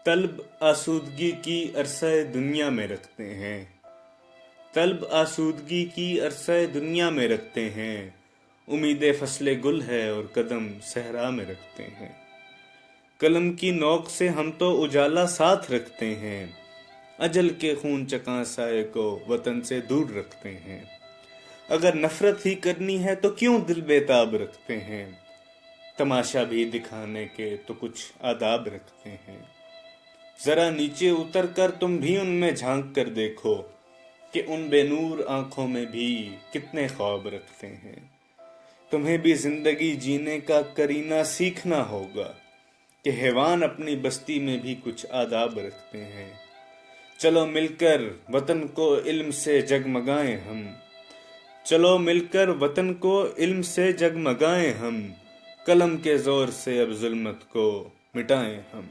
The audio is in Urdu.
طلب آسودگی کی عرصہ دنیا میں رکھتے ہیں، طلب آسودگی کی عرصہ دنیا میں رکھتے ہیں، امید فصل گل ہے اور قدم صحرا میں رکھتے ہیں۔ قلم کی نوک سے ہم تو اجالا ساتھ رکھتے ہیں، اجل کے خون چکاں سائے کو وطن سے دور رکھتے ہیں۔ اگر نفرت ہی کرنی ہے تو کیوں دل بےتاب رکھتے ہیں، تماشا بھی دکھانے کے تو کچھ آداب رکھتے ہیں۔ ذرا نیچے اتر کر تم بھی ان میں جھانک کر دیکھو کہ ان بے نور آنکھوں میں بھی کتنے خواب رکھتے ہیں۔ تمہیں بھی زندگی جینے کا کرینہ سیکھنا ہوگا کہ حیوان اپنی بستی میں بھی کچھ آداب رکھتے ہیں۔ چلو مل کر وطن کو علم سے جگمگائیں ہم، چلو مل کر وطن کو علم سے جگمگائیں ہم، قلم کے زور سے اب ظلمت کو مٹائیں ہم۔